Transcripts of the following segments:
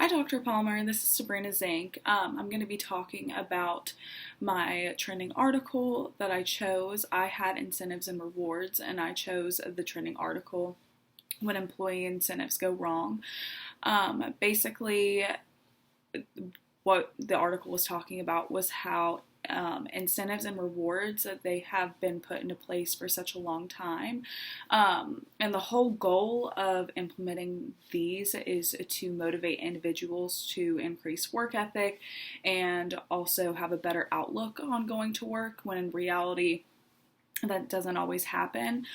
Hi, Dr. Palmer. This is Sabrina Zink. I'm going to be talking about my trending article that I chose. I had incentives and rewards, and I chose the trending article when employee incentives go wrong. Basically, what the article was talking about was how incentives and rewards that they have been put into place for such a long time. And the whole goal of implementing these is to motivate individuals to increase work ethic and also have a better outlook on going to work, when in reality that doesn't always happen.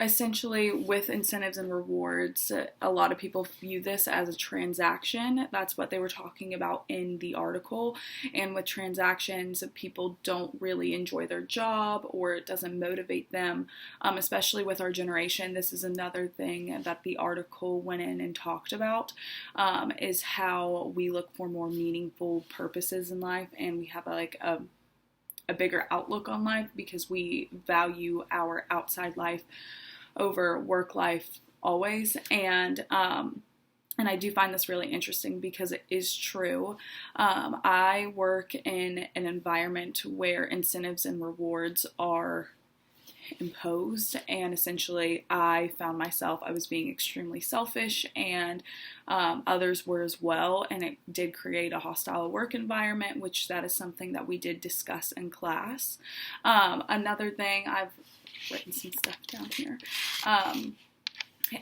Essentially, with incentives and rewards, a lot of people view this as a transaction. That's what they were talking about in the article. And with transactions, people don't really enjoy their job, or it doesn't motivate them, especially with our generation. This is another thing that the article went in and talked about, is how we look for more meaningful purposes in life, and we have a bigger outlook on life because we value our outside life over work life always. And I do find this really interesting because it is true. I work in an environment where incentives and rewards are imposed, and essentially I found myself, I was being extremely selfish, and others were as well, and it did create a hostile work environment, which that is something that we did discuss in class. Another thing, I've written some stuff down here.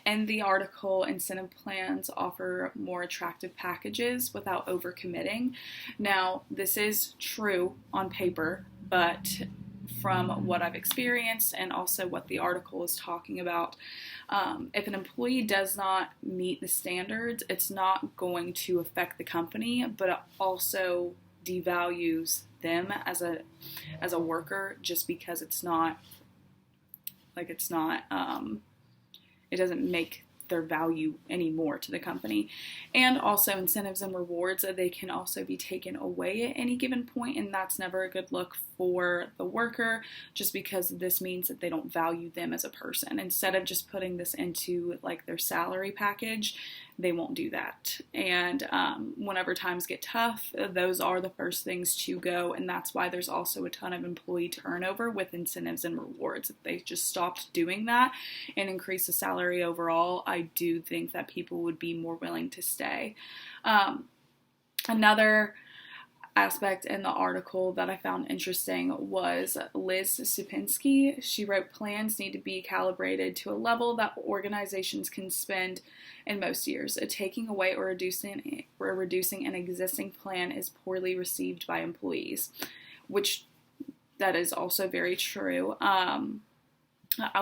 In the article, incentive plans offer more attractive packages without overcommitting. Now, this is true on paper, but from what I've experienced and also what the article is talking about, if an employee does not meet the standards, it's not going to affect the company, but it also devalues them as a worker, just because it doesn't make their value anymore to the company. And also, incentives and rewards, they can also be taken away at any given point, and that's never a good look for the worker, just because this means that they don't value them as a person. Instead of just putting this into like their salary package, they won't do that. And whenever times get tough, those are the first things to go, and that's why there's also a ton of employee turnover with incentives and rewards. If they just stopped doing that and increased the salary overall, I do think that people would be more willing to stay. Another aspect in the article that I found interesting was Liz Supinski. She wrote, plans need to be calibrated to a level that organizations can spend in most years. Taking away or reducing an existing plan is poorly received by employees, which that is also very true.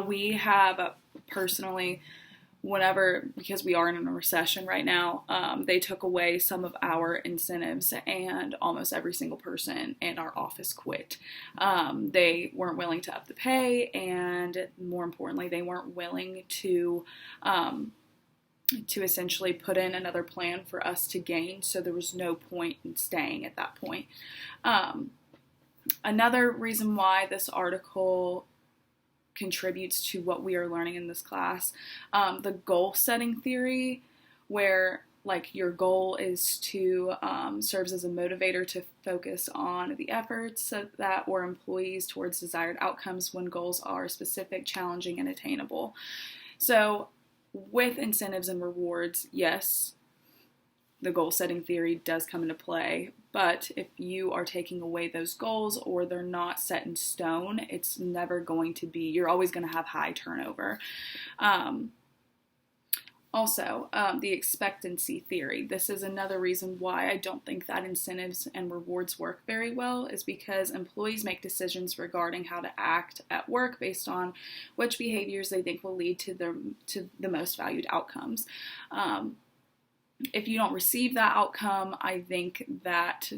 We have personally, because we are in a recession right now, they took away some of our incentives, and almost every single person in our office quit. They weren't willing to up the pay, and more importantly, they weren't willing to essentially put in another plan for us to gain, so there was no point in staying at that point. Another reason why this article contributes to what we are learning in this class, the goal setting theory, where like your goal is to serves as a motivator to focus on the efforts that or employees towards desired outcomes when goals are specific, challenging, and attainable. So with incentives and rewards, yes, the goal setting theory does come into play, but if you are taking away those goals or they're not set in stone, it's never going to be, you're always going to have high turnover. Also, the expectancy theory. This is another reason why I don't think that incentives and rewards work very well, is because employees make decisions regarding how to act at work based on which behaviors they think will lead to the most valued outcomes. If you don't receive that outcome, I think that,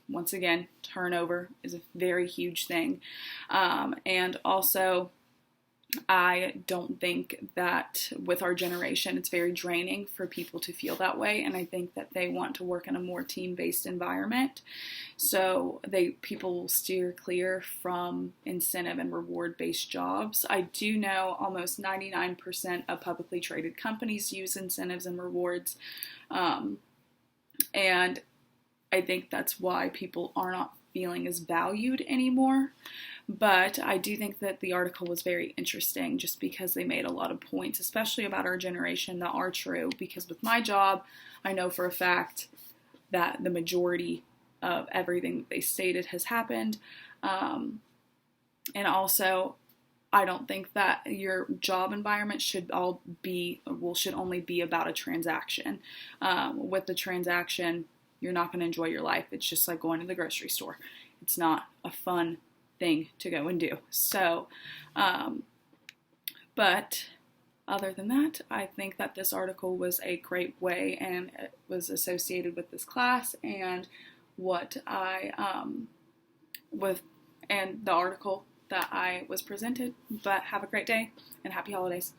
once again, turnover is a very huge thing. And also, I don't think that with our generation it's very draining for people to feel that way, and I think that they want to work in a more team-based environment. So people will steer clear from incentive and reward-based jobs. I do know almost 99% of publicly traded companies use incentives and rewards, and I think that's why people are not feeling as valued anymore. But I do think that the article was very interesting just because they made a lot of points, especially about our generation, that are true. Because with my job, I know for a fact that the majority of everything that they stated has happened. And also, I don't think that your job environment should only be about a transaction. With the transaction, you're not going to enjoy your life. It's just like going to the grocery store. It's not a fun thing to go and do. So, but other than that, I think that this article was a great way, and it was associated with this class and what and the article that I was presented. But have a great day and happy holidays.